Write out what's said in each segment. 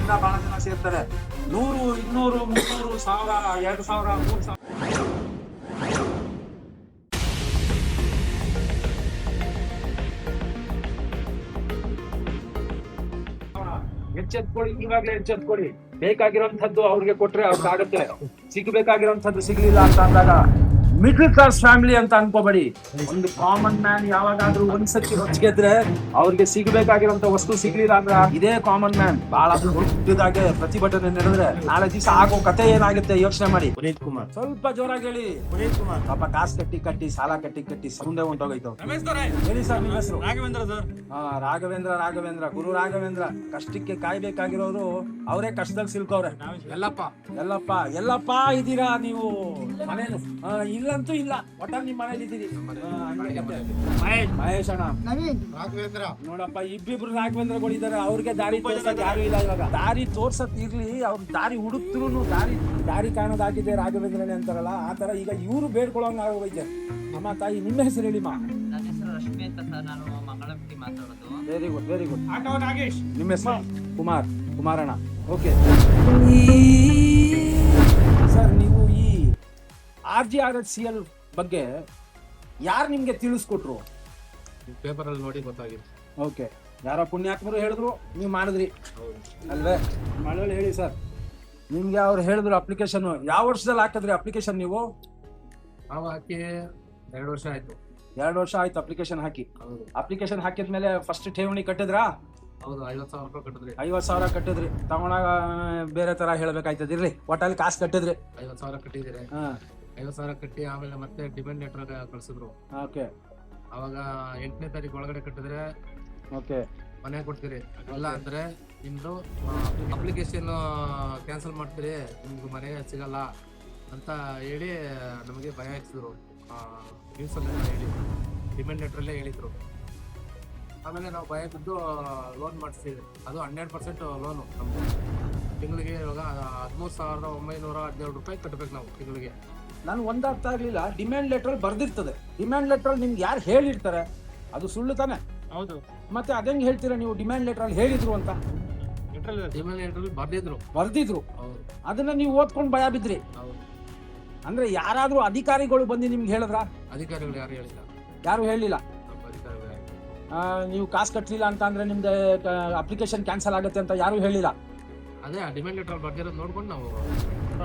ಇನ್ನ ಬಹಳ ಜನ ಸೇರ್ತಾರೆ. 100, 200, 300, 1000, 2000, 3000. ಎಚ್ಚೆತ್ಕೊಳ್ಳಿ, ಇವಾಗ್ಲೇ ಎಚ್ಚೆತ್ಕೊಳ್ಳಿ. ಬೇಕಾಗಿರೋಂಥದ್ದು ಅವ್ರಿಗೆ ಕೊಟ್ರೆ ಅವ್ರಿಗೆ ಆಗುತ್ತೆ. ಸಿಗ್ಬೇಕಾಗಿರೋಂಥದ್ದು ಸಿಗ್ಲಿಲ್ಲ ಅಂತ ಅಂದಾಗ ಮಿಡ್ಲ್ ಕ್ಲಾಸ್ ಫ್ಯಾಮಿಲಿ ಅಂತ ಅನ್ಕೋಬೇಡಿ. ಒಂದು ಕಾಮನ್ ಮ್ಯಾನ್ ಯಾವಾಗಾದ್ರೂ ಒಂದ್ಸತಿ ಹೊಚ್ಗೆದ್ರೆ ಅವ್ರಿಗೆ ಸಿಗ್ಬೇಕಾಗಿರೋಂಥ ವಸ್ತು ಸಿಗ್ಲಿಲ್ಲ ಅಂದ್ರೆ ಇದೇ ಕಾಮನ್ ಮ್ಯಾನ್ ಬಹಳ ದೊಡ್ಡದಾಗೆ ಪ್ರತಿಭಟನೆ ನಡೆದ್ರೆ ನಾಳೆ ದಿವಸ ಆಗೋ ಕತೆ ಏನಾಗುತ್ತೆ ಯೋಚನೆ ಮಾಡಿ. ಪುನೀತ್ ಕುಮಾರ್ ಸ್ವಲ್ಪ ಜೋರಾಗಿ ಹೇಳಿ. ಪುನೀತ್ ಕುಮಾರ್ ಪಾಪ ಕಾಸು ಕಟ್ಟಿ ಸಾಲ ಕಟ್ಟಿ ಮುಂದೆ ಹೊಂಟೋಗೈತು. ಹೇಳಿ ಸರ್, ನಿಮ್ಮ ಹೆಸರು? ರಾಘವೇಂದ್ರ ಸರ್. ರಾಘವೇಂದ್ರ ಗುರು ರಾಘವೇಂದ್ರ. ಕಷ್ಟಕ್ಕೆ ಕಾಯ್ಬೇಕಾಗಿರೋರು ಅವರೇ ಕಷ್ಟದಲ್ಲಿ ಸಿಲ್ಕವ್ರೆ. ಎಲ್ಲಪ್ಪ ಇದ್ದೀರಾ ನೀವು? ಮನೇಲಿ ಇಲ್ಲಂತೂ ಇಲ್ಲ, ಒಟ್ಟಾಗಿ ನಿಮ್ ಮನೇಲಿ ಇದ್ದೀರಿ. ಮಹೇಶ್ ಅಣ್ಣ, ರಾಘವೇಂದ್ರ. ನೋಡಪ್ಪ, ಇಬ್ಬಿಬ್ರು ರಾಘವೇಂದ್ರಗಳಿದ್ದಾರೆ. ಅವ್ರಿಗೆ ದಾರಿ ತೋರ್ಸಕ್ ಯಾರು ಇಲ್ಲ. ಇವಾಗ ದಾರಿ ತೋರ್ಸಕ್ ಇರ್ಲಿ, ಅವ್ರ ದಾರಿ ಹುಡುಕ್ತರು ದಾರಿ ಕಾಣೋದಾಗಿದೆ ರಾಘವೇಂದ್ರನೇ ಅಂತಾರಲ್ಲ, ಆ ತರ ಈಗ ಇವ್ರು ಬೇಡ್ಕೊಳ್ಳೋಂಗ ಆಗೋಗೈತೆ. ಅಮ್ಮ ತಾಯಿ, ನಿಮ್ಮ ಹೆಸರು ಹೇಳಿಮ್ಮ? ನನ್ನ ಹೆಸರು ರಶ್ಮಿ ಅಂತ ಸರ್, ನಾನು ಮಂಗಳಪಟ್ಟಿ ಮಾತಾಡೋದು. Very good. ನಾಗೇಶ್. ನಿಮ್ಮ ಹೆಸರು? ಕುಮಾರಣ್ಣ. ಓಕೆ ಸರ್, ನೀವು ಈ RGRHCL ಬಗ್ಗೆ ಯಾರು ನಿಮ್ಗೆ ತಿಳಿಸ್ಕೊಟ್ರು? ಪೇಪರ್ ಅಲ್ಲಿ ನೋಡಿ ಗೊತ್ತಾಗಿದೆ. ಓಕೆ, ಯಾರೋ ಪುಣ್ಯಾತ್ಮರು ಹೇಳಿದ್ರು, ನೀವು ಮಾಡಿದ್ರಿ ಅಲ್ವೇ? ಮಳವಳ್ಳಿ ಹೇಳಿ ಸರ್, ನಿಮ್ಗೆ ಅವ್ರು ಹೇಳಿದ್ರು ಅಪ್ಲಿಕೇಶನ್ ಯಾವ ವರ್ಷದಲ್ಲಿ ಹಾಕಿದ್ರಿ ಅಪ್ಲಿಕೇಶನ್ ನೀವು? ನಾವು ಹಾಕಿ 2 ವರ್ಷ ಆಯ್ತು. 2 ವರ್ಷ ಆಯ್ತು ಅಪ್ಲಿಕೇಶನ್ ಹಾಕಿ. ಅಪ್ಲಿಕೇಶನ್ ಹಾಕಿದ್ಮೇಲೆ ಫಸ್ಟ್ ಠೇವಣಿ ಕಟ್ಟಿದ್ರಾ? ಹೌದು, 50,000 ರೂಪಾಯಿ ಕಟ್ಟಿದ್ರಿ. 50,000 ಕಟ್ಟಿದ್ರಿ. ತಗೊಂಡಾಗ ಬೇರೆ ತರ ಹೇಳ್ಬೇಕಾಯ್ತದ. ಇರ್ಲಿ, ಒಟ್ಟಲ್ಲಿ ಕಾಸು ಕಟ್ಟಿದ್ರಿ. 50,000 ಕಟ್ಟಿದ್ದೀರಿ. 50,000 ಕಟ್ಟಿ ಆಮೇಲೆ ಮತ್ತೆ ಡಿಮ್ಯಾಂಡ್ ಲೆಟರ್ ಕಳ್ಸಿದ್ರು. ಓಕೆ, ಅವಾಗ 8ನೇ ತಾರೀಕು ಒಳಗಡೆ ಕಟ್ಟಿದ್ರೆ ಓಕೆ ಮನೆ ಕೊಡ್ತೀರಿ, ಇಲ್ಲ ಅಂದ್ರೆ ನಿಮ್ದು ಅಪ್ಲಿಕೇಶನ್ ಕ್ಯಾನ್ಸಲ್ ಮಾಡ್ತೀರಿ, ನಿಮ್ಗೆ ಮನೆ ಸಿಗಲ್ಲ ಅಂತ ಹೇಳಿ ನಮಗೆ ಭಯ ಹಚ್ಚಿದ್ರು. ನ್ಯೂಸಲ್ಲಿ ಹೇಳಿ ಡಿಮ್ಯಾಂಡ್ ಲೆಟ್ರಲ್ಲೇ ಹೇಳಿದ್ರು. ಆಮೇಲೆ ನಾವು ಭಯ ಬಿದ್ದು ಲೋನ್ ಮಾಡಿಸ್ತೀವಿ. ಅದು 100% ಲೋನು. ನಮ್ದು ತಿಂಗಳಿಗೆ ಇವಾಗ 13,917 ರೂಪಾಯಿ ಕಟ್ಟಬೇಕು ನಾವು ತಿಂಗಳಿಗೆ. ನಾನು ಅರ್ಥ ಆಗ್ಲಿಲ್ಲ. ಡಿಮ್ಯಾಂಡ್ ಲೆಟರ್ ಬರ್ದಿರ್ತದೆ. ಡಿಮ್ಯಾಂಡ್ ಲೆಟರ್ ನಿಮ್ಗೆ ಯಾರು ಹೇಳಿರ್ತಾರೆ? ಅದು ಸುಳ್ಳು ತಾನೆ? ಹೌದು. ಮತ್ತೆ ಅದಂಗೆ ಹೇಳ್ತೀರಾ ನೀವು ಡಿಮ್ಯಾಂಡ್ ಲೆಟರ್ ಅಲ್ಲಿ ಹೇಳಿದ್ರು ಅಂತ? ಡಿಮ್ಯಾಂಡ್ ಲೆಟರ್ ಬರ್ದಿದ್ರು. ಹೌದು. ಅದನ್ನ ನೀವು ಓದ್ಕೊಂಡು ಭಯ ಬಿದ್ರಿ. ಹೌದು. ಅಂದ್ರೆ ಯಾರಾದ್ರೂ ಅಧಿಕಾರಿಗಳು ಬಂದು ನಿಮ್ಗೆ ಹೇಳಿದ್ರ? ಅಧಿಕಾರಿಗಳು ಯಾರು ಹೇಳಿಲ್ಲ. ಯಾರು ಹೇಳಿಲ್ಲ. ಅಧಿಕಾರಿಗಳು ನೀವು ಕಾಸು ಕಟ್ಟಲಿಲ್ಲ ಅಂತ ಅಂದ್ರೆ ನಿಮ್ದು ಅಪ್ಲಿಕೇಶನ್ ಕ್ಯಾನ್ಸಲ್ ಆಗುತ್ತೆ ಅಂತ ಯಾರು ಹೇಳಿಲ್ಲ. ಅದೇ ಡಿಮ್ಯಾಂಡ್ ಲೆಟರ್ ಬರ್ದಿರೋದು ನೋಡ್ಕೊಂಡು ನಾವು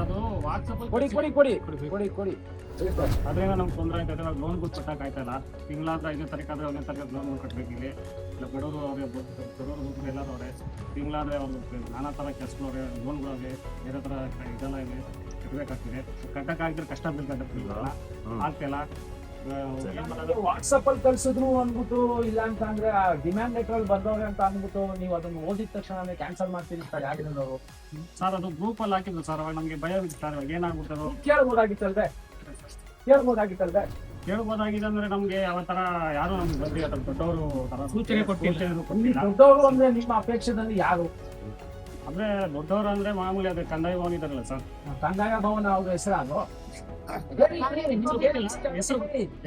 ಅದು ವಾಟ್ಸಪ್ ಕೊಡಿ. ಅದ್ರಿಂದ ನಮ್ಗೆ ತೊಂದರೆ ಆಯ್ತದೆ. ನಾವು ಲೋನ್ ಕಟ್ಟಕ್ಕೆ ಆಯ್ತಲ್ಲ. ತಿಂಗಳಾದ್ರೆ 5ನೇ ತಾರೀಕು ಆದ್ರೆ 1ನೇ ತಾರೀಕು ಲೋನ್ ಕಟ್ಟಬೇಕಿಲ್ಲಿ. ಇಲ್ಲ ಬಿಡೋರು ಅವ್ರಿಗೆ ಬಿಡೋರು ಎಲ್ಲರೂ ಅವರೇ. ತಿಂಗಳಾದ್ರೆ ಅವ್ರಿಗೆ ನಾನಾ ಥರ ಕೆಲಸಗಳವ್ರೆ, ಲೋನ್ಗಳವೆ, ಬೇರೆ ಥರ ಇದೆಲ್ಲ ಇದೆ, ಕಟ್ಟಬೇಕಾಗ್ತಿದೆ. ಕಟ್ಟಕ್ಕಾಗಿದ್ರೆ ಕಷ್ಟ ಬಿದ್ದು ಆಗ್ತಿಲ್ಲ. ವಾಟ್ಸಪ್ ಅಲ್ಲಿ ಕಳ್ಸಿದ್ರು ಅಂದ್ಬಿಟ್ಟು, ಇಲ್ಲ ಅಂತ ಅಂದ್ರೆ ಡಿಮ್ಯಾಂಡ್ ಲೆಟರ್ ಅಲ್ಲಿ ಬಂದವ್ರೆ ಅಂತ ಅಂದ್ಬಿಟ್ಟು ನೀವು ಅದನ್ನ ಓದಿದ ತಕ್ಷಣ ಕ್ಯಾನ್ಸಲ್ ಮಾಡ್ತೀರಿ ಸರ್. ಅದು ಗ್ರೂಪ್ ಅಲ್ಲಿ ಹಾಕಿದ್ರು ಸರ್. ಅವಾಗ ನಮ್ಗೆ ಭಯ ಬಿತ್ತು ಸರ್. ಇವಾಗ ಏನಾಗ್ಬಿಟ್ಟರು ಕೇಳ್ಬೋದಾಗಿತ್ತಲ್ವೇ? ಕೇಳ್ಬೋದಾಗಿದೆ ಅಂದ್ರೆ ನಮ್ಗೆ ಯಾವ ತರ ಯಾರು ನಮ್ಗೆ ಬಂದಿಲ್ಲ. ದೊಡ್ಡವರು ಸೂಚನೆ ಕೊಟ್ಟಿಲ್ಲ. ದೊಡ್ಡವರು ಅಂದ್ರೆ ನಿಮ್ಮ ಅಪೇಕ್ಷೆದಲ್ಲಿ ಯಾರು? ಅಂದ್ರೆ ದೊಡ್ಡವರು ಅಂದ್ರೆ ಮಾಮೂಲಿ ಅದೇ ಕಂದಾಯ ಭವನ ಇದಾರಲ್ಲ ಸರ್. ಕಂದಾಯ ಭವನ ಅವ್ರ ಹೆಸರು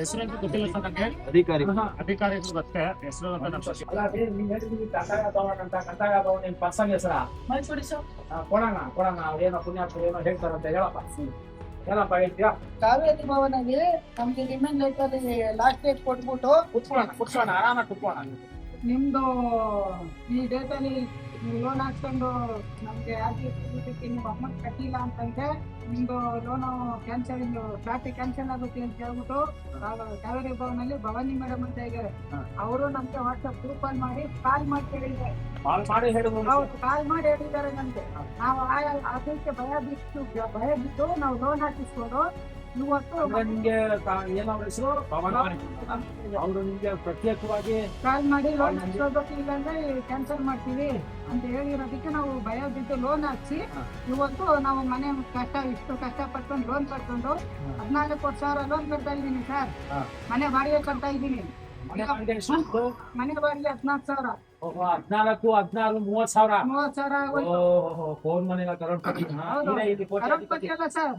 ಹೆಸರು ಅಂತ ಗೊತ್ತಿಲ್ಲ ಸರ್ ನಮ್ಗೆ. ಅಧಿಕಾರಿಗಳು ಅಷ್ಟೇ ಹೆಸರು ಅಂತ. ಕಂದಾಯ ಭವನ ನಿಮ್ ಪರ್ಸನ್ ಹೆಸರ ಕೊಡೋಣ. ಅವ್ರೇನೋ ಪುಣ್ಯಾತ್ಮ ಏನೋ ಹೇಳ್ತಾರಂತ ಹೇಳಪ್ಪ ಹೇಳ್ತೀಯಾ? ಕಾವೇರಿ ಭವನಗೆ ನಮ್ಗೆ ಡಿಮ್ಯಾಂಡ್ ಲೆಟರ್ ಲಾಸ್ಟ್ ಡೇಟ್ ಕೊಟ್ಬಿಟ್ಟು ಕುತ್ಕೋಣ ಆರಾಮಾಗಿ ಕುತ್ಕೋಣ. ನಿಮ್ದು ಈ ಡೇಟಲ್ಲಿ ನೀವು ಲೋನ್ ಹಾಕ್ಕೊಂಡು ನಮ್ಗೆ ನಿಮ್ಮ ಅಮೌಂಟ್ ಕಟ್ಟಿಲ್ಲ ಅಂತಂದ್ರೆ ನಿಮ್ದು ಲೋನು ಕ್ಯಾನ್ಸಲಿಂಗ್ ಫ್ಲಾಟ್ ಕ್ಯಾನ್ಸಲ್ ಆಗುತ್ತೆ ಅಂತ ಹೇಳ್ಬಿಟ್ಟು ಕಾವೇರಿ ಭವನಲ್ಲಿ ಭವಾನಿ ಮೇಡಮ್ ಅಂತ ಇದ್ದಾರೆ. ಅವರು ನಮ್ಗೆ ವಾಟ್ಸಪ್ ಗ್ರೂಪ್ ಅಲ್ಲಿ ಮಾಡಿ ಕಾಲ್ ಮಾಡಿ ಹೇಳಿದ್ದಾರೆ. ಕಾಲ್ ಮಾಡಿ ಹೇಳಿದ್ದಾರೆ ನಮ್ಗೆ. ನಾವು ಅದಕ್ಕೆ ಭಯ ಬಿಟ್ಟು ನಾವು ಲೋನ್ ಹಾಕಿಸ್ಕೊಂಡು ಇವತ್ತು ನಿಮ್ಗೆ ಏನೋ ಹೆಸರು ಅವರು ನಿಮ್ಗೆ ಪ್ರತ್ಯೇಕವಾಗಿ ಕಾಲ್ ಮಾಡಿ ಲೋನ್ ಹಾಕ್ಸ್ಕೊಳ್ಬೇಕು, ಇಲ್ಲಾಂದ್ರೆ ಕ್ಯಾನ್ಸಲ್ ಮಾಡ್ತೀವಿ ಅಂತ ಹೇಳಿರೋದಕ್ಕೆ ನಾವು ಭಯ ಬಿದ್ದು ಲೋನ್ ಹಾಕ್ಸಿ ಇವತ್ತು ನಾವು ಮನೆ ಇಷ್ಟು ಕಷ್ಟಪಟ್ಟು ಲೋನ್ ಕಟ್ಕೊಂಡು 14,000 ಲೋನ್ ಕಟ್ತಾ ಇದ್ದೀನಿ ಸರ್. ಮನೆ ಬಾಡಿಗೆ ಕಟ್ತಾ ಇದ್ದೀನಿ. ಮನೆ ಬಾಡಿಗೆ 14,000. 14, 16, 30,000. 30,000 ಫೋನ್ ಮನೆಲ್ಲ ಕರೋಡ್ಪತಿ ಅಲ್ಲ ಸರ್.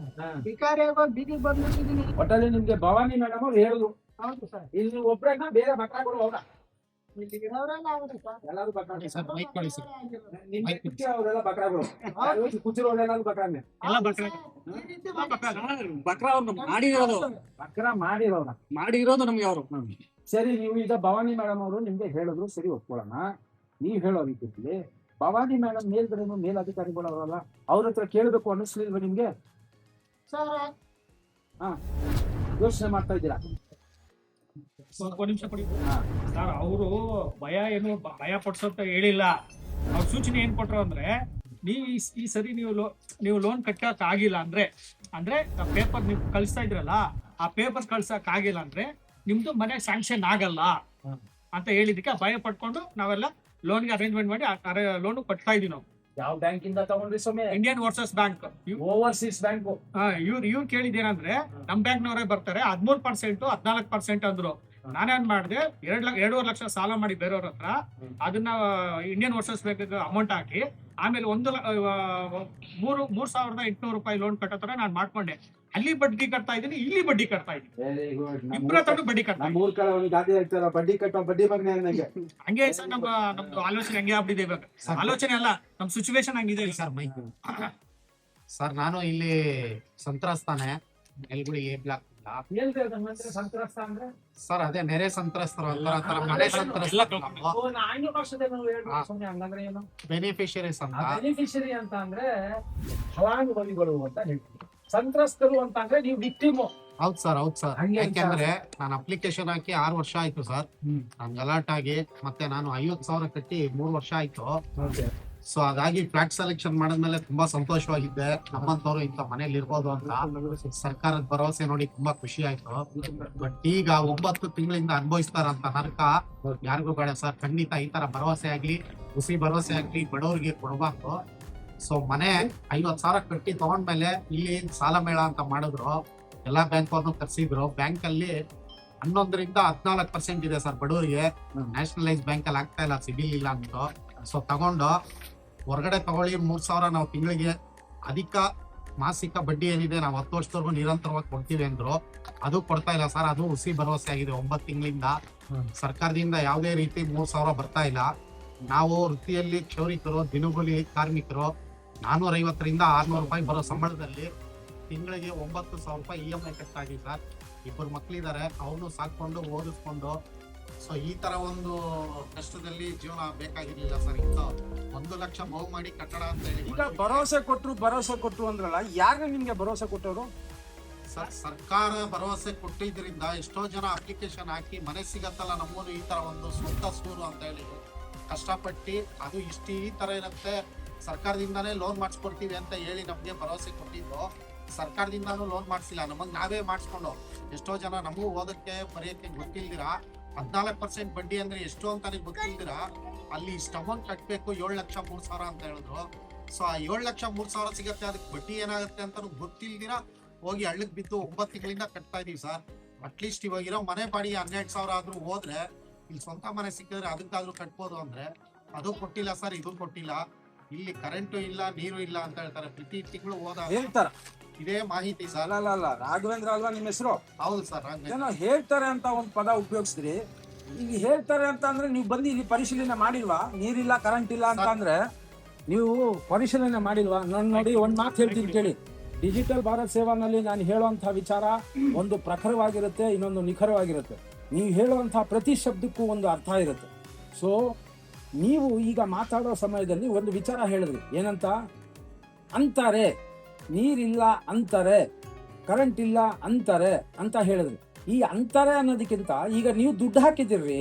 ವಿಕಾರಿಯಾಗ ಬೀದಿಗೆ ಬಂದ್ಬಿಟ್ಟಿದ್ದೀನಿ. ಒಟ್ಟಲ್ಲಿ ನಿಮ್ಗೆ ಭವಾನಿ ಮೇಡಮ್ ಅವ್ರು ಹೇಳುದು. ಹೌದು ಸರ್. ಇಲ್ಲಿ ಒಬ್ಬರನ್ನ ಬೇರೆ ಮಕ್ಕಳು ಅವ್ರ ಇಲ್ಲಿ ಇರೋರೆಲ್ಲ ಆಗುತ್ತೆ ಸರ್. ಎಲ್ಲರೂ ಬಕ್ರ ಸರ್ ಮೈಕ್ ಕೊಡಿ ಸರ್. ನಿಮ್ ಪಕ್ಕ ಅವರೆಲ್ಲ ಬಕ್ರಾಗಳು ಕೂತಿರೋರೆಲ್ಲ ಬಕ್ರಾನೆ ಎಲ್ಲ ಬಕ್ರ ಈ ರೀತಿ ಮಾಡಿ ಬಕ್ರ ಅವ್ರು ಮಾಡಿರೋದು ಬಕ್ರ ಮಾಡಿರೋರ. ಮಾಡಿರೋದು ನಮ್ಗೆ ಅವರು. ಸರಿ, ನೀವು ಈಗ ಭವಾನಿ ಮೇಡಮ್ ಅವರು ನಿಮ್ಗೆ ಹೇಳಿದ್ರು, ಸರಿ ಒಪ್ಕೊಳ್ಳೋಣ. ನೀವ್ ಹೇಳೋ ರೀತಿಯಲ್ಲಿ ಭವಾನಿ ಮೇಡಮ್ ಮೇಲ್ಗಡೆನು ಮೇಲಧಿಕಾರಿಗಳು ಅವರಲ್ಲ, ಅವ್ರ ಹತ್ರ ಕೇಳಬೇಕು ಅನ್ನಿಸ್ಲಿಲ್ವ ನಿಮ್ಗೆ? ಸರ್ ಯೋಚನೆ ಮಾಡ್ತಾ ಇದ್ದೀರಾ? ಸ್ವಲ್ಪ ನಿಮಿಷ ಕೊಡಿ ಹಾ. ಸರ್. ಅವರು ಭಯ ಪಡಿಸೋಂತ ಹೇಳಿಲ್ಲ. ಅವ್ರ ಸೂಚನೆ ಏನ್ ಕೊಟ್ರು ಅಂದ್ರೆ, ನೀವು ಈ ಸರಿ ನೀವು ಲೋನ್ ಕಟ್ಟಕ್ ಆಗಿಲ್ಲ ಅಂದ್ರೆ ಪೇಪರ್ ನೀವು ಕಳಿಸ್ತಾ ಇದ್ರಲ್ಲ, ಆ ಪೇಪರ್ ಕಳ್ಸಕ್ ಆಗಿಲ್ಲ ಅಂದ್ರೆ ನಿಮ್ದು ಮನೆ ಸ್ಯಾಂಕ್ಷನ್ ಆಗಲ್ಲ ಅಂತ ಹೇಳಿದಕ್ಕೆ ಭಯ ಪಡ್ಕೊಂಡು ನಾವೆಲ್ಲ ಲೋನ್ಗೆ ಅರೇಂಜ್ಮೆಂಟ್ ಮಾಡಿ ಲೋನ್ ಕಟ್ತಾ ಇದೀವಿ ನಾವು. ಯಾವ ಬ್ಯಾಂಕ್ ಇಂದ ತಗೊಂಡ್ರಿ ಸ್ವಾಮಿ? Indian overseas bank. Overseas bank. ಇವ್ರು ಕೇಳಿದೇನಂದ್ರೆ ನಮ್ ಬ್ಯಾಂಕ್ನವರೇ ಬರ್ತಾರೆ, 13%, 14% ಅಂದ್ರು. ನಾನೇನ್ ಮಾಡಿದೆ, 2.5 ಲಕ್ಷ ಸಾಲ ಮಾಡಿ ಬೇರೆಯವ್ರ ಹತ್ರ ಅದನ್ನ ಇಂಡಿಯನ್ ಓವರ್ಸೀಸ್ ಬ್ಯಾಂಕ್ ಅಮೌಂಟ್ ಹಾಕಿ ಆಮೇಲೆ 3,800 ರೂಪಾಯಿ ಲೋನ್ ಕಟ್ಟೋ ತರ ನಾನು ಮಾಡ್ಕೊಂಡೆ. ಅಲ್ಲಿ ಬಡ್ಡಿ ಕಟ್ತಾ ಇದೀನಿ, ಇಲ್ಲಿ ಬಡ್ಡಿ ಕಟ್ತಾ ಇದೀನಿ. Very good. ಇಬ್ಬರ ತಂದು ಬಡ್ಡಿ ಕಟ್ತಾ ನಮ್ಮ ಊರ್ ಕಡೆ ಒಂದು ಗಾದೆ ಹೇಳ್ತಾರ, ಬಡ್ಡಿ ಕಟ್ಟೋ ಬಡ್ಡಿ ಮಗನೇ ನನಗೆ. ಹಂಗೆ ಸರ್. ನಮ್ದು ಆಲೋಚನೆ ಹಂಗೆ ಆಗ್ಬಿಟ್ಟಿದೆ ಇವಾಗ. ಆಲೋಚನೆ ಅಲ್ಲ, ನಮ್ ಸಿಚುವೇಶನ್ ಹಂಗಿದೆ ಸರ್. ಸರ್ ನಾನು ಇಲ್ಲಿ ಸಂತ್ರಸ್ತಾನೆ ನೆಲಗುಡಿ ಎ ಬ್ಲಾಕ್. ಏನ್ರಿ ಅದು ಮಂತ್ರ ಸಂತ್ರಸ್ತ ಅಂದ್ರೆ? ಸರ್ ಅದೇ ನೆರೆ ಸಂತ್ರಸ್ತರು ತರ ಮನೆ ಸಂತ್ರಸ್ತ ಓ, ನಾ 5 ವರ್ಷದಲ್ಲಿ ಹೇಳ್ಬೇಕು ಸ್ವಾಮಿ. ಹಂಗಂದ್ರೆ ಏನು? ಬೆನಿಫಿಷರೀಸ್ ಅಂತ. ಬೆನಿಫಿಷರಿ ಅಂತ ಅಂದ್ರೆ ಫಲಾನುಭವಿಗಳು ಅಂತ ಹೇಳ್ತೀವಿ. ಸಂತ್ರಸ್ತರು ಅಂತ ಅಂದ್ರೆ ನೀವು ವಿಕ್ಟಿಮು. ಹೌದ್ ಸರ್, ಹೌದ್ ಸರ್. ಹಂಗೆ ಯಾಕೆಂದ್ರೆ ನಾನು ಅಪ್ಲಿಕೇಶನ್ ಹಾಕಿ 6 ವರ್ಷ ಆಯ್ತು ಸರ್. ನಾನು ಗಲಾಟ್ ಆಗಿ ಮತ್ತೆ ನಾನು 50,000 ಕಟ್ಟಿ 3 ವರ್ಷ ಆಯ್ತು. ಸೊ ಅದಾಗಿ ಫ್ಲಾಟ್ ಸೆಲೆಕ್ಷನ್ ಮಾಡಿದ್ಮೇಲೆ ತುಂಬಾ ಸಂತೋಷವಾಗಿದ್ದೆ. ನಮ್ಮಂತವ್ರು ಇಂಥ ಮನೇಲಿ ಇರ್ಬೋದು ಅಂತ ಸರ್ಕಾರದ ಭರವಸೆ ನೋಡಿ ತುಂಬಾ ಖುಷಿ ಆಯ್ತು. ಬಟ್ ಈಗ 9 ತಿಂಗಳಿಂದ ಅನುಭವಿಸ್ತಾರಂತ ನರಕ ಯಾರಿಗೂ ಬೇಡ ಸರ್. ಖಂಡಿತ ಈ ತರ ಭರವಸೆ ಆಗ್ಲಿ, ಹುಸಿ ಭರವಸೆ ಆಗ್ಲಿ ಬಡವರಿಗೆ ಕೊಡಬಾರ್ದು. ಸೊ ಮನೆ 50,000 ಕಟ್ಟಿ ತಗೊಂಡ್ಮೇಲೆ ಇಲ್ಲಿ ಸಾಲ ಮೇಳ ಅಂತ ಮಾಡಿದ್ರು. ಎಲ್ಲಾ ಬ್ಯಾಂಕ್ ಅವ್ರನ್ನು ಕರ್ಸಿದ್ರು. ಬ್ಯಾಂಕ್ ಅಲ್ಲಿ 11ರಿಂದ 14% ಇದೆ ಸರ್ ಬಡವರಿಗೆ. ನ್ಯಾಷನಲೈಸ್ ಬ್ಯಾಂಕ್ ಅಲ್ಲಿ ಆಗ್ತಾ ಇಲ್ಲ, ಸಿಬಿಲ್ ಇಲ್ಲ ಅಂದ್ಬಿಟ್ಟು. ಸೊ ತಗೊಂಡು ಹೊರಗಡೆ ತಗೊಳ್ಳಿ 3,000 ನಾವು ತಿಂಗಳಿಗೆ ಅಧಿಕ ಮಾಸಿಕ ಬಡ್ಡಿ ಏನಿದೆ ನಾವು 10 ವರ್ಷದವರೆಗೂ ನಿರಂತರವಾಗಿ ಕೊಡ್ತೀವಿ ಅಂದ್ರು. ಅದು ಕೊಡ್ತಾ ಇಲ್ಲ ಸರ್. ಅದು ಹುಸಿ ಭರವಸೆ ಆಗಿದೆ. 9 ತಿಂಗಳಿಂದ ಸರ್ಕಾರದಿಂದ ಯಾವುದೇ ರೀತಿ 3,000 ಬರ್ತಾ ಇಲ್ಲ. ನಾವು ವೃತ್ತಿಯಲ್ಲಿ ಕ್ಷೌರಿಕರು, ದಿನಗೂಲಿ ಕಾರ್ಮಿಕರು 450ರಿಂದ 600 ರೂಪಾಯಿ ಬರೋ ಸಂಬಳದಲ್ಲಿ ತಿಂಗಳಿಗೆ 9,000 ರೂಪಾಯಿ EMI ಕಟ್ಟಾಗಿ ಸರ್. 2 ಮಕ್ಳಿದ್ದಾರೆ, ಅವನು ಸಾಕೊಂಡು ಓದಿಸ್ಕೊಂಡು. ಸೊ ಈ ತರ ಒಂದು ಕಷ್ಟದಲ್ಲಿ ಜೀವನ ಬೇಕಾಗಿರ್ಲಿಲ್ಲ ಸರ್. ಇಂತ 1 ಲಕ್ಷ ಬಹು ಮಾಡಿ ಕಟ್ಟಡ ಅಂತ ಹೇಳಿ ಈಗ ಭರವಸೆ ಕೊಟ್ರು ಅಂದ್ರಲ್ಲ, ಯಾರು ನಿಮ್ಗೆ ಭರವಸೆ ಕೊಟ್ಟವರು? ಸರ್ ಸರ್ಕಾರ ಭರವಸೆ ಕೊಟ್ಟಿದ್ರಿಂದ ಎಷ್ಟೋ ಜನ ಅಪ್ಲಿಕೇಶನ್ ಹಾಕಿ ಮನೆ ಸಿಗತ್ತಲ್ಲ ನಮ್ಮೂರು ಈ ತರ ಒಂದು ಸ್ವಂತ ಸೂರು ಅಂತ ಹೇಳಿ ಕಷ್ಟಪಟ್ಟು ಅದು ಈ ತರ ಇರುತ್ತೆ, ಸರ್ಕಾರದಿಂದಾನೇ ಲೋನ್ ಮಾಡಿಸ್ಕೊಡ್ತೀವಿ ಅಂತ ಹೇಳಿ ನಮ್ಗೆ ಭರವಸೆ ಕೊಟ್ಟಿದ್ದು. ಸರ್ಕಾರದಿಂದಾನು ಲೋನ್ ಮಾಡಿಸಿಲ್ಲ, ನಮಗ್ ನಾವೇ ಮಾಡಿಸ್ಕೊಂಡು ಎಷ್ಟೋ ಜನ ನಮಗೂ ಓದಕ್ಕೆ ಬರೆಯಕ್ಕೆ ಗೊತ್ತಿಲ್ದಿರಾ 14% ಬಡ್ಡಿ ಅಂದ್ರೆ ಎಷ್ಟು ಅಂತಾನೆ ಗೊತ್ತಿಲ್ದಿರಾ ಅಲ್ಲಿ ಇಷ್ಟ ಅಮೌಂಟ್ ಕಟ್ಬೇಕು 7,03,000 ಅಂತ ಹೇಳಿದ್ರು. ಸೊ ಆ 7,03,000 ಸಿಗತ್ತೆ, ಅದಕ್ಕೆ ಬಡ್ಡಿ ಏನಾಗುತ್ತೆ ಅಂತ ಗೊತ್ತಿಲ್ದಿರಾ ಹೋಗಿ ಹಳ್ಳಕ್ ಬಿದ್ದು 9 ತಿಂಗಳಿಂದ ಕಟ್ತಾ ಇದೀವಿ ಸರ್. ಅಟ್ಲೀಸ್ಟ್ ಇವಾಗಿರೋ ಮನೆ ಬಾಡಿಗೆ 12,000 ಆದ್ರೂ ಹೋದ್ರೆ ಇಲ್ಲಿ ಸ್ವಂತ ಮನೆ ಸಿಕ್ಕಿದ್ರೆ ಅದಕ್ಕಾದ್ರೂ ಕಟ್ಬೋದು ಅಂದ್ರೆ ಅದು ಕೊಟ್ಟಿಲ್ಲ ಸರ್. ಇದು ಕೊಟ್ಟಿಲ್ಲ. ಇಲ್ಲಿ ಕರೆಂಟು ಇಲ್ಲ, ನೀರು ಇಲ್ಲ ಅಂತ ಹೇಳ್ತಾರೆ. ಪ್ರತಿ ತಿಂಗಳು ಹೋದಾಗ ಹೇಳ್ತಾರ. ಇದೇ ಮಾಹಿತಿ ಸರ್. ಅಲ್ಲ, ರಾಘವೇಂದ್ರ ಅಲ್ವಾ ನಿಮ್ಮ ಹೆಸರು? ಹೌದು ಸರ್. ಏನೋ ಹೇಳ್ತಾರೆ ಅಂತ ಒಂದು ಪದ ಉಪಯೋಗಿಸಿದ್ರಿ. ಈಗ ಹೇಳ್ತಾರೆ ಅಂತ ಅಂದ್ರೆ ನೀವು ಬಂದು ಇಲ್ಲಿ ಪರಿಶೀಲನೆ ಮಾಡಿಲ್ವಾ? ನೀರಿಲ್ಲ, ಕರೆಂಟ್ ಇಲ್ಲ ಅಂತ ಅಂದ್ರೆ ನೀವು ಪರಿಶೀಲನೆ ಮಾಡಿಲ್ವಾ? ನಾನು ನೋಡಿ ಒಂದ್ ಮಾತು ಹೇಳ್ತೀನಿ ಕೇಳಿ. ಡಿಜಿಟಲ್ ಭಾರತ್ ಸೇವಾನಲ್ಲಿ ನಾನು ಹೇಳುವಂತಹ ವಿಚಾರ ಒಂದು ಪ್ರಖರವಾಗಿರುತ್ತೆ, ಇನ್ನೊಂದು ನಿಖರವಾಗಿರುತ್ತೆ. ನೀವು ಹೇಳುವಂತಹ ಪ್ರತಿ ಶಬ್ದಕ್ಕೂ ಒಂದು ಅರ್ಥ ಇರುತ್ತೆ. ಸೊ ನೀವು ಈಗ ಮಾತಾಡೋ ಸಮಯದಲ್ಲಿ ಒಂದು ವಿಚಾರ ಹೇಳಿದ್ರಿ. ಏನಂತ? ಅಂತಾರೆ ನೀರಿಲ್ಲ ಅಂತಾರೆ, ಕರೆಂಟ್ ಇಲ್ಲ ಅಂತಾರೆ ಅಂತ ಹೇಳಿದ್ರಿ. ಈ ಅಂತಾರೆ ಅನ್ನೋದಕ್ಕಿಂತ ಈಗ ನೀವು ದುಡ್ಡು ಹಾಕಿದಿರಿ,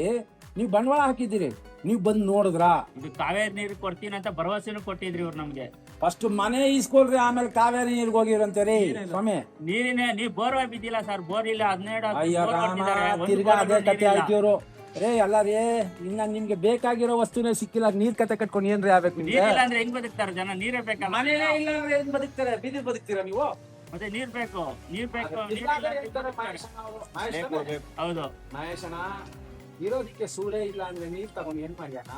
ನೀವು ಬಂಡವಾಳ ಹಾಕಿದಿರಿ, ನೀವು ಬಂದು ನೋಡಿದ್ರಾ? ಇದು ಕಾವೇರಿ ನೀರು ಕೊಡ್ತೀನಿ ಅಂತ ಭರವಸೆನೂ ಕೊಟ್ಟಿದ್ರಿ ಇವ್ರು ನಮ್ಗೆ. ಫಸ್ಟ್ ಮನೆ ಈಸ್ಕೊಳ್ರಿ, ಆಮೇಲೆ ಕಾವೇರಿ ನೀರ್ಗೆ ಹೋಗಿರಂತೀರಿ ಸ್ವಾಮಿ. ನೀವ್ ಬೋರ್ ಬಿದ್ದಿಲ್ಲ ಸರ್, ಬೋರ್ ಇಲ್ಲ. 17 ಅಯ್ಯ ರಾಮ, ತಿರ್ಗಾ ಅದೇ ಕತೆ ಆಯ್ತಿವ್ರು. ರೇ ಅಲ್ಲ ರೇ, ಇನ್ನ ನಿಮ್ಗೆ ಬೇಕಾಗಿರೋ ವಸ್ತುನೇ ಸಿಕ್ಕಿಲ್ಲ, ನೀರ್ ಕತೆ ಕಟ್ಕೊಂಡು ಏನ್ರಿ ಆಗ್ಬೇಕು ನಿಮ್ಗೆ? ನೀರಿಲ್ಲ ಅಂದ್ರೆ ಹೆಂಗ್ ಬದುಕ್ತಾರೆ ಜನ? ನೀರೇ ಬೇಕಲ್ಲ. ಮನೇನೇ ಇಲ್ಲ ಅಂದ್ರೆ ಏನ್ ಬದುಕ್ತಾರೆ? ಬೀದಿ ಬದುಕ್ತೀರಾ ನೀವು? ಮತ್ತೆ ನೀರ್ ಬೇಕು. ಹೌದು. ಮಹೇಶನ ಇರೋದಿಕ್ಕೆ ಸೂಳೆ ಇಲ್ಲ ಅಂದ್ರೆ ನೀರ್ ತಗೊಂಡು ಏನ್ ಮಾಡ್ಯಾನ?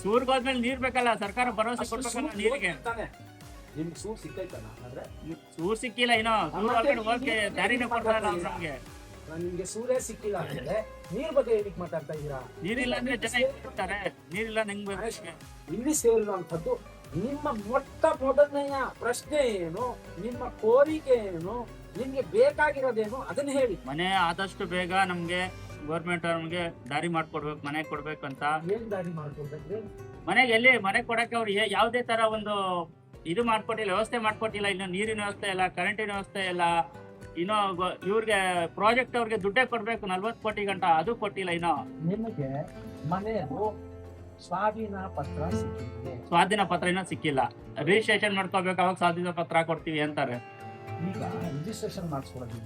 ಸೂರ್ಗ್ ಹೋದ್ಮೇಲೆ ನೀರ್ ಬೇಕಲ್ಲ, ಸರ್ಕಾರ ಭರವಸೆ ಕೊಡ್ಬೇಕಲ್ಲ ನೀರಿಗೆ. ನಿಮ್ಗೆ ಸೂರ್ ಸಿಕ್ಕೈತನ? ಸೂರ್ ಸಿಕ್ಕಿಲ್ಲ, ಏನೋ ಸೂರ್ ಒಳಗಡೆ ಹೋಗಕ್ಕೆ ದಾರಿನೇ ಕೊಡ್ತಾರಲ್ಲ ನಮ್ಗೆ. ನಿಮ್ಗೆ ಸೂರ್ಯ ಸಿಕ್ಕಿಲ್ಲ ಅಂದ್ರೆ ನೀರ್ ಬಗ್ಗೆ ಏನಕ್ಕೆ ಮಾತಾಡ್ತಾ ಇದ್ದೀರಾ? ನೀರಿಲ್ಲ ಅಂದ್ರೆ ಜನ ಇರ್ತಾರೆ, ನೀರಿಲ್ಲ ನಂಗೆ ಇಲ್ಲಿ ಸೇರಿರುವಂತದ್ದು ನಿಮ್ಮ ಮೊದಲನೆಯ ಪ್ರಶ್ನೆ ಏನು, ನಿಮ್ಮ ಕೋರಿಕೆ ಏನು, ನಿಮ್ಗೆ ಬೇಕಾಗಿರೋದೇನು ಅದನ್ನ ಹೇಳಿ. ಮನೆ ಆದಷ್ಟು ಬೇಗ ನಮ್ಗೆ ಗೌರ್ಮೆಂಟ್ ನಮ್ಗೆ ದಾರಿ ಮಾಡ್ಕೊಡ್ಬೇಕು, ಮನೆ ಕೊಡ್ಬೇಕಂತ. ಏನ್ ದಾರಿ ಮಾಡ್ಕೊಡ್ಬೇಕ್ರಿ? ಮನೆಗೆ ಎಲ್ಲಿ ಮನೆ ಕೊಡಕ್ಕೆ ಅವ್ರು ಯಾವುದೇ ತರ ಒಂದು ಇದು ಮಾಡ್ಕೊಟ್ಟಿಲ್ಲ, ವ್ಯವಸ್ಥೆ ಮಾಡ್ಕೊಟ್ಟಿಲ್ಲ. ಇನ್ನು ನೀರಿನ ವ್ಯವಸ್ಥೆ ಇಲ್ಲ, ಕರೆಂಟಿನ ವ್ಯವಸ್ಥೆ ಇಲ್ಲ. ಇನ್ನು ಇವ್ರಿಗೆ ಪ್ರಾಜೆಕ್ಟ್ ಅವ್ರಿಗೆ ದುಡ್ಡೇ ಕೊಡ್ಬೇಕು 40 ಕೋಟಿ ಗಂಟ, ಅದು ಕೊಟ್ಟಿಲ್ಲ. ಇನ್ನು ನಿಮಗೆ ಮನೆಯದು ಸ್ವಾಧೀನ ಪತ್ರ ಸಿಕ್ಕಿದೆ, ಸ್ವಾಧೀನ ಪತ್ರ ಇನ್ನೂ ಸಿಕ್ಕಿಲ್ಲ. ರಿಜಿಸ್ಟ್ರೇಷನ್ ಮಾಡ್ಕೋಬೇಕು, ಅವಾಗ ಸ್ವಾಧೀನ ಪತ್ರ ಕೊಡ್ತೀವಿ ಅಂತಾರೆ. ಈಗ ರಿಜಿಸ್ಟ್ರೇಷನ್ ಮಾಡಿಸ್ಕೊಳ್ಳೋದು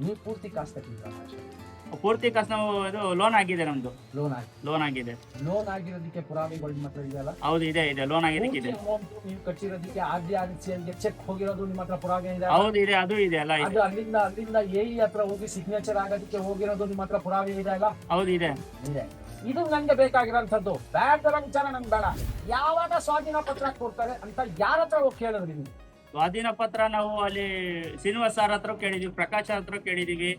ನೀವು ಪೂರ್ತಿ ಕಾಸು ತಗೊಂಡ್ರ? ಪೂರ್ತಿ ಕಾಸು ನಾವು ಇದು ಲೋನ್ ಆಗಿದೆ, ನಮ್ದು ಲೋನ್ ಆಗಿದೆ. ಲೋನ್ ಆಗಿರೋದಕ್ಕೆ ಪುರಾವೆಗಳು ನಿಮ್ಮ ಹತ್ರ ಇದೆಯಲ್ಲ? ಹೌದು, ಇದೆ ಲೋನ್ ಆಗಿದ್ದಕ್ಕಿದೆ. ನೀವು ಕಟ್ಟಿರೋದಕ್ಕೆ RDRCLಗೆ ಚೆಕ್ ಹೋಗಿರೋದು ನಿಮ್ಮ ಹತ್ರ ಪುರಾವೆ ಇದೆ? ಹೌದು, ಇದೆ, ಅದು ಇದೆ ಅಲ್ಲ. ಅದು ಅಲ್ಲಿಂದ AE ಹತ್ರ ಹೋಗಿ ಸಿಗ್ನೇಚರ್ ಆಗೋದಕ್ಕೆ ಹೋಗಿರೋದು ನಿಮ್ಮ ಹತ್ರ ಪುರಾವೆ ಇದೆ ಅಲ್ಲ? ಹೌದು, ಇದೆ. ಇದು ನಂಗೆ ಬೇಕಾಗಿರೋಂಥದ್ದು. ಬ್ಯಾಡ ವಿಚಾರ ನಂಗೆ ಬೇಡ. ಯಾವಾಗ ಸ್ವಾಧೀನ ಪತ್ರ ಕೊಡ್ತಾರೆ ಅಂತ ಯಾರ ಹತ್ರ ಹೋಗಿ ಕೇಳಿದ್ರಿ ನೀವು? ಸ್ವಾಧೀನ ಪತ್ರ ನಾವು ಅಲ್ಲಿ ಶ್ರೀನಿವಾಸ್ ಸರ್ ಹತ್ರ ಕೇಳಿದೀವಿ, ಪ್ರಕಾಶ್ ಹತ್ರ ಕೇಳಿದೀವಿ,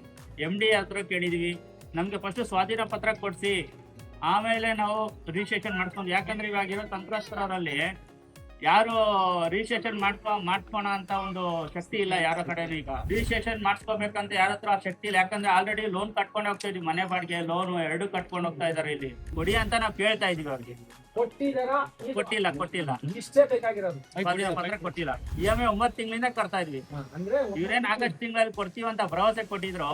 MD ಹತ್ರ ಕೇಳಿದೀವಿ. ನಮ್ಗೆ ಫಸ್ಟ್ ಸ್ವಾಧೀನ ಪತ್ರ ಕೊಡ್ಸಿ ಆಮೇಲೆ ನಾವು ರಿಜಿಸ್ಟ್ರೇಷನ್ ಮಾಡ್ಕೊಂಡು. ಯಾಕಂದ್ರೆ ಇವಾಗಿರೋ ಸಂತ್ರಸ್ತರಲ್ಲಿ ಯಾರು ರಿಜಿಸ್ಟ್ರೇಷನ್ ಮಾಡ್ಕೋಣ ಅಂತ ಒಂದು ಶಕ್ತಿ ಇಲ್ಲ ಯಾರ ಕಡೆನೂ. ಈಗ ರಿಜಿಸ್ಟ್ರೇಷನ್ ಮಾಡಿಸ್ಕೋಬೇಕಂತ ಯಾರ ಹತ್ರ ಆ ಶಕ್ತಿ ಇಲ್ಲ. ಯಾಕಂದ್ರೆ ಆಲ್ರೆಡಿ ಲೋನ್ ಕಟ್ಕೊಂಡು ಹೋಗ್ತಾ ಇದೀವಿ, ಮನೆ ಬಾಡಿಗೆ ಲೋನ್ 2 ಕಟ್ಕೊಂಡು ಹೋಗ್ತಾ ಇದಾರೆ. ಇಲ್ಲಿ ಕೊಡಿ ಅಂತ ನಾವು ಕೇಳ್ತಾ ಇದೀವಿ ಅವ್ರಿಗೆ. ಕೊಟ್ಟಿಲ್ಲ. ಇಷ್ಟೇ ಬೇಕಾಗಿರೋದು. ಸ್ವಾಧೀನ ಪತ್ರ ಕೊಟ್ಟಿಲ್ಲ. EMI 9 ತಿಂಗಳಿಂದ ಕಟ್ತಾ ಇದ್ವಿ. ಅಂದ್ರೆ ಇವ್ರೇನ್ ಆಗಸ್ಟ್ ತಿಂಗಳಲ್ಲಿ ಕೊಡ್ತೀವಿ ಅಂತ ಭರವಸೆ ಕೊಟ್ಟಿದ್ರು.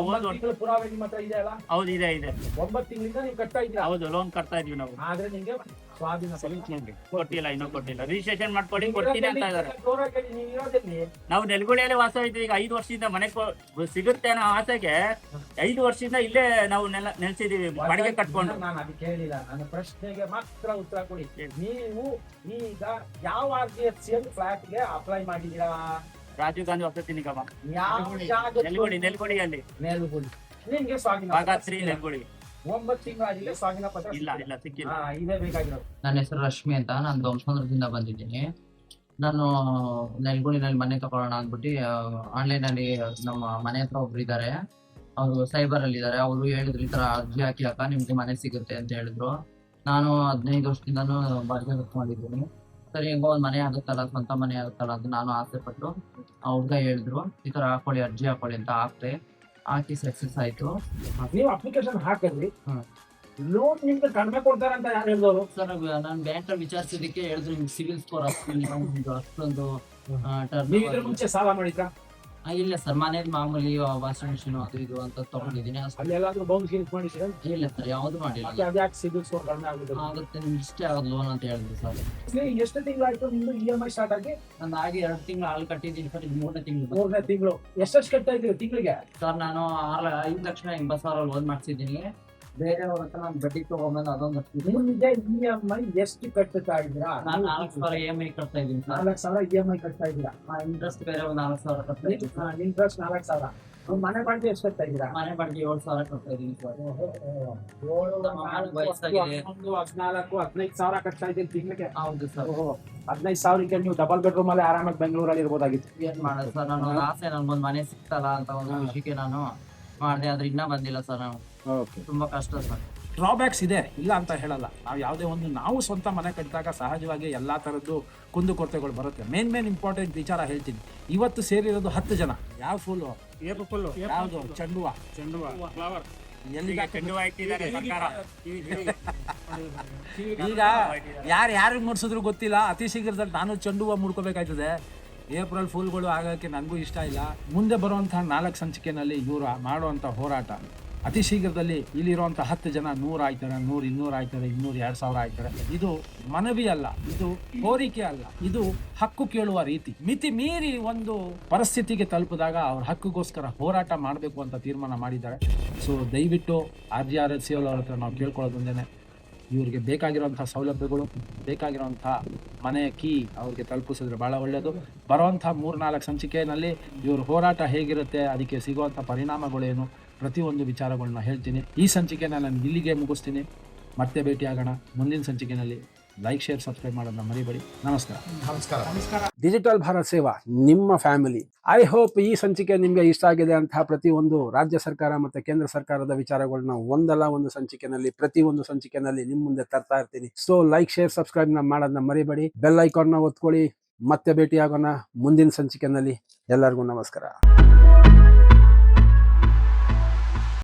ಪುರಾವೆ ನಿಮ್ಮ ಹತ್ರ ಇದೆ ಅಲ್ಲ? ಹೌದು, ಇದೆ. 9 ತಿಂಗಳಿಂದ ನೀವು ಕಟ್ತಾ ಇದ್ದೀರಾ? ಹೌದು, ಲೋನ್ ಕಟ್ತಾ ಇದೀವಿ ನಾವು. ಆದ್ರೆ ನಿಮ್ಗೆ ಸ್ವಾಧೀನ ಕೊಟ್ಟಿಲ್ಲ, ಇನ್ನೂ ಕೊಟ್ಟಿಲ್ಲ. ರಿಜಿಸ್ಟ್ರೇಷನ್ ಮಾಡ್ಕೊಡಿ, ಕೊಡ್ತೀನಿ ಅಂತ ಇದಾರೆ. ನೀವು ಇರೋದಲ್ಲಿ ನಾವು ನೆಲಗುಳಿಯಲ್ಲಿ ವಾಸ ಇದ್ವಿ. ಈಗ 5 ವರ್ಷದಿಂದ ಮನೆ ಸಿಗುತ್ತೆ ಅನ್ನೋ ಆಸೆಗೆ 5 ವರ್ಷದಿಂದ ಇಲ್ಲೇ ನಾವು ನೆಲೆಸಿದೀವಿ, ಬಾಡಿಗೆ ಕಟ್ಕೊಂಡು. ನಾನು ಅದಕ್ಕೆ ಹೇಳಿಲ್ಲ, ನನ್ನ ಪ್ರಶ್ನೆಗೆ ಮಾತ್ರ ಉತ್ತರ ಕೊಡಿ. ನೀವು ಈಗ ಯಾವ RDFCL ಫ್ಲಾಟ್ ಗೆ ಅಪ್ಲೈ ಮಾಡಿದೀರಾ? ರಾಜೀವ್ ಗಾಂಧಿ ವಸತಿ ನಿಗಮ, ಯಾವ ನೆಲಗುಳಿಯಲ್ಲಿ. ಮೇಲುಗುಳಿ. ನಿಮ್ಗೆ ಸ್ವಾಧೀನ ಭಾಗ 3 ನೆಲಗುಳಿ. 9 ತಿಂಗಳಾಗಿದೆ, ಸ್ವಾಧೀನ ಪತ್ರ ಇಲ್ಲ, ಸಿಕ್ಕಿಲ್ಲ. ಇದೇ ಬೇಕಾಗಿರೋದು. ನನ್ನ ಹೆಸರು ರಶ್ಮಿ ಅಂತ, ನಾನು ಧ್ವಂಸಂದ್ರದಿಂದ ಬಂದಿದ್ದೀನಿ. ನಾನು ನೆಲಗುಳಿನಲ್ಲಿ ಮನೆ ತಗೊಳ್ಳೋಣ ಅಂದ್ಬಿಟ್ಟು ಆನ್ಲೈನ್ ಅಲ್ಲಿ ನಮ್ಮ ಮನೆ ಹತ್ರ ಒಬ್ರು ಇದ್ದಾರೆ, ಅವರು ಸೈಬರ್ ಅಲ್ಲಿ ಇದ್ದಾರೆ. ಅವರು ಹೇಳಿದ್ರು ಈ ತರ ಅರ್ಜಿ ಹಾಕಿ ಅಕ್ಕ ನಿಮ್ಗೆ ಮನೆ ಸಿಗುತ್ತೆ ಅಂತ ಹೇಳಿದ್ರು. ನಾನು 15 ವರ್ಷದಿಂದಾನು ಬಾಡಿಗೆ ಕಟ್ಕೊಂಡಿದ್ದೀನಿ. ಸರಿ, ಹೆಂಗೋ ಒಂದ್ ಮನೆ ಆಗುತ್ತಲ್ಲ, ಸ್ವಂತ ಮನೆ ಆಗುತ್ತಲ್ಲ ಅಂತ ನಾನು ಆಸೆ ಪಟ್ಟು ಆ ಹುಡ್ಗ ಹೇಳಿದ್ರು ಈ ತರ ಹಾಕೊಳ್ಳಿ, ಅರ್ಜಿ ಹಾಕೊಳ್ಳಿ ಅಂತ ಹಾಕಿ ಸಕ್ಸಸ್ ಆಯ್ತು. ನೀವು ಅಪ್ಲಿಕೇಶನ್ ಹಾಕಿದ್ರಿ, ಲೋನ್ ನಿಮ್ಗೆ ಕಡಿಮೆ ಕೊಡ್ತಾರೆ ಅಂತ ಯಾರು ಹೇಳಿದವರು? ಸರ್, ನಾನು ಬ್ಯಾಂಕ್ ಅಲ್ಲಿ ವಿಚಾರಿಸಿದಕ್ಕೆ ಹೇಳಿದ್ರು ನಿಮ್ಗೆ ಸಿವಿಲ್ ಸ್ಕೋರ್ ಅಷ್ಟೊಂದು ನೀವು ಇದ್ರ ಮುಂಚೆ ಸಾಲ ಮಾಡಿದ್ರಾ? ಇಲ್ಲ ಸರ್, ಮನೇಲಿ ಮಾಮೂಲಿ ವಾಷಿಂಗ್ ಮಿಷಿನ್ ಅದು ಇದು ಅಂತ ತಗೊಂಡಿದ್ದೀನಿ. ಅಲ್ಲಿ ಎಲ್ಲಾದ್ರೂ ಬೌನ್ಸ್ ಗೀನ್ಸ್ ಮಾಡಿಸಿದ್ರೆ? ಇಲ್ಲ ಸರ್, ಯಾವ್ದು ಮಾಡಿಲ್ಲ. ಅದ್ಯಾಕೆ ಸಿಬಿಲ್ ಸ್ಕೋರ್ ಕಡಿಮೆ ಆಗುತ್ತೆ? ಆಗುತ್ತೆ, ನಿಮ್ಗೆ ಇಷ್ಟೇ ಆಗೋದು ಲೋನ್ ಅಂತ ಹೇಳಿದ್ರು ಸರ್. ಎಷ್ಟು ತಿಂಗಳಾಯ್ತು ನಿಮ್ದು EMI ಸ್ಟಾರ್ಟ್ ಆಗಿ? ನಾನು ಆಗಿ 2 ತಿಂಗಳು ಹಾಲು ಕಟ್ಟಿದ್ದೀನಿ ಸರ್, ಇದು 3ನೇ ತಿಂಗಳು. 3ನೇ ತಿಂಗಳು. ಎಷ್ಟೆಷ್ಟು ಕಟ್ತಾ ಇದ್ದೀವಿ ತಿಂಗಳಿಗೆ? ಸರ್, ನಾನು 5,80,000 ಲೋನ್ ಮಾಡಿಸಿದ್ದೀನಿ. ಬೇರೆಯವ್ರ ಹತ್ರ ನಾನು ಬಡ್ಡಿ ತಗೊಂಡ್ಬಂದು ಅದೊಂದು ನಿಮಗೆ EMI ಎಷ್ಟು ಕಟ್ತಾ ಇದ್ದೀರಾ? ನಾನು 4,000 EMI ಕಟ್ತಾ ಇದ್ದೀನಿ ಸರ್. 4,000 EMI ಕಟ್ತಾ ಇದ್ದೀರಾ? ಇಂಟ್ರೆಸ್ಟ್ ಬೇರೆ ಒಂದು 4,000 ಕಟ್ತಾ ಇದ್ದೀನಿ. ಇಂಟ್ರೆಸ್ಟ್ 4,000. ಮನೆ ಬಾಡಿಗೆ ಎಷ್ಟು ಕಟ್ತಾ ಇದ್ದೀರಾ? ಮನೆ ಬಾಡಿಗೆ 7,000 ಕಟ್ತಾ ಇದ್ದೀನಿ ಸರ್. 15,000 ಕಟ್ತಾ ಇದ್ದೀನಿ ತಿಂಗಳಿಗೆ? ಹೌದು ಸರ್. 15,000ಕ್ಕೆ ನೀವು ಡಬಲ್ ಬೆಡ್ರೂಮ್ ಅಲ್ಲಿ ಆರಾಮಾಗಿ ಬೆಂಗಳೂರಲ್ಲಿ ಇರ್ಬೋದಾಗಿತ್ತು. ಏನ್ ಮಾಡೋದು ಸರ್, ನನ್ನ ಆಸೆ ನನ್ಗೊಂದು ಮನೆ ಸಿಗ್ತಲ್ಲ ಅಂತ ಒಂದು ವಿಷಯಕ್ಕೆ ನಾನು ಮಾಡಿದೆ. ಆದ್ರೆ ಇನ್ನೂ ಬಂದಿಲ್ಲ ಸರ್. ನಾವು ತುಂಬಾ ಕಷ್ಟ ಸರ್. ಡ್ರಾಬ್ಯಾಕ್ಸ್ ಇದೆ, ಇಲ್ಲ ಅಂತ ಹೇಳಲ್ಲ. ನಾವು ಯಾವುದೇ ಒಂದು ನಾವು ಸ್ವಂತ ಮನೆ ಕಟ್ಟಿದಾಗ ಸಹಜವಾಗಿ ಎಲ್ಲಾ ತರದ್ದು ಕುಂದುಕೊರತೆಗಳು ಬರುತ್ತೆ. ಮೇನ್ ಇಂಪಾರ್ಟೆಂಟ್ ವಿಚಾರ ಹೇಳ್ತೀನಿ. ಇವತ್ತು ಸೇರಿರೋದು 10 ಜನ. ಯಾವ ಫುಲ್ ಯಾವುದು? ಚೆಂಡುವ ಫ್ಲವರ್ ಎಲ್ಲಿಗೆ ಚೆಂಡು ಇಟ್ಟಿದ್ದಾರೆ ಸರ್ಕಾರ. ಈಗ ಯಾರಿಗೆ ಮುಡ್ಸಿದ್ರು ಗೊತ್ತಿಲ್ಲ. ಅತಿ ಶೀಘ್ರದಲ್ಲಿ ನಾನು ಚೆಂಡು ಹೂವು ಮುಡ್ಕೋಬೇಕಾಯ್ತದೆ. ಏಪ್ರಿಲ್ ಫೂಲ್ಗಳು ಆಗೋಕ್ಕೆ ನನಗೂ ಇಷ್ಟ ಇಲ್ಲ. ಮುಂದೆ ಬರುವಂತಹ 4 ಸಂಚಿಕೆಯಲ್ಲಿ ಇವರು ಮಾಡುವಂಥ ಹೋರಾಟ ಅತಿ ಶೀಘ್ರದಲ್ಲಿ ಇಲ್ಲಿರುವಂಥ 10 ಜನ 100 ಆಯ್ತಾರೆ, 100, 200 ಆಯ್ತಾರೆ, 200, 2,000 ಆಯ್ತಾರೆ. ಇದು ಮನವಿ ಅಲ್ಲ, ಇದು ಕೋರಿಕೆ ಅಲ್ಲ, ಇದು ಹಕ್ಕು ಕೇಳುವ ರೀತಿ. ಮಿತಿ ಮೀರಿ ಒಂದು ಪರಿಸ್ಥಿತಿಗೆ ತಲುಪಿದಾಗ ಅವ್ರ ಹಕ್ಕಿಗೋಸ್ಕರ ಹೋರಾಟ ಮಾಡಬೇಕು ಅಂತ ತೀರ್ಮಾನ ಮಾಡಿದ್ದಾರೆ. ಸೊ ದಯವಿಟ್ಟು RDRCL ಅವ್ರ ಹತ್ರ ನಾವು ಕೇಳ್ಕೊಳ್ಳೋದೊಂದೇನೆ, ಇವ್ರಿಗೆ ಬೇಕಾಗಿರುವಂಥ ಸೌಲಭ್ಯಗಳು, ಬೇಕಾಗಿರುವಂಥ ಮನೆ ಕೀ ಅವ್ರಿಗೆ ತಲುಪಿಸಿದ್ರೆ ಭಾಳ ಒಳ್ಳೆಯದು. ಬರುವಂಥ 3-4 ಸಂಚಿಕೆಯಲ್ಲಿ ಇವ್ರ ಹೋರಾಟ ಹೇಗಿರುತ್ತೆ, ಅದಕ್ಕೆ ಸಿಗುವಂಥ ಪರಿಣಾಮಗಳೇನು, ಪ್ರತಿಯೊಂದು ವಿಚಾರಗಳನ್ನ ಹೇಳ್ತೀನಿ. ಈ ಸಂಚಿಕೆನ ನಾನು ಇಲ್ಲಿಗೆ ಮುಗಿಸ್ತೀನಿ. ಮತ್ತೆ ಭೇಟಿಯಾಗೋಣ ಮುಂದಿನ ಸಂಚಿಕೆಯಲ್ಲಿ. ಲೈಕ್ ಶೇರ್ ಸಬ್ಸ್ಕ್ರೈಬ್ ಮಾಡೋದನ್ನ ಮರಿಬೇಡಿ. ನಮಸ್ಕಾರ. ನಮಸ್ಕಾರ. ಡಿಜಿಟಲ್ ಭಾರತ್ ಸೇವಾ ನಿಮ್ಮ ಫ್ಯಾಮಿಲಿ. ಐ ಹೋಪ್ ಈ ಸಂಚಿಕೆ ನಿಮಗೆ ಇಷ್ಟ ಆಗಿದೆ ಅಂತಹ ಪ್ರತಿಯೊಂದು ರಾಜ್ಯ ಸರ್ಕಾರ ಮತ್ತು ಕೇಂದ್ರ ಸರ್ಕಾರದ ವಿಚಾರಗಳನ್ನ ಒಂದಲ್ಲ ಒಂದು ಸಂಚಿಕೆನಲ್ಲಿ ಪ್ರತಿಯೊಂದು ಸಂಚಿಕೆನಲ್ಲಿ ನಿಮ್ಮ ಮುಂದೆ ತರ್ತಾ ಇರ್ತೀನಿ. ಸೊ ಲೈಕ್ ಶೇರ್ ಸಬ್ಸ್ಕ್ರೈಬ್ ಮಾಡನ್ನ ಮರಿಬೇಡಿ. ಬೆಲ್ ಐಕಾನ್ನ ಒತ್ಕೊಳ್ಳಿ. ಮತ್ತೆ ಭೇಟಿಯಾಗೋಣ ಮುಂದಿನ ಸಂಚಿಕೆನಲ್ಲಿ. ಎಲ್ಲರಿಗೂ ನಮಸ್ಕಾರ.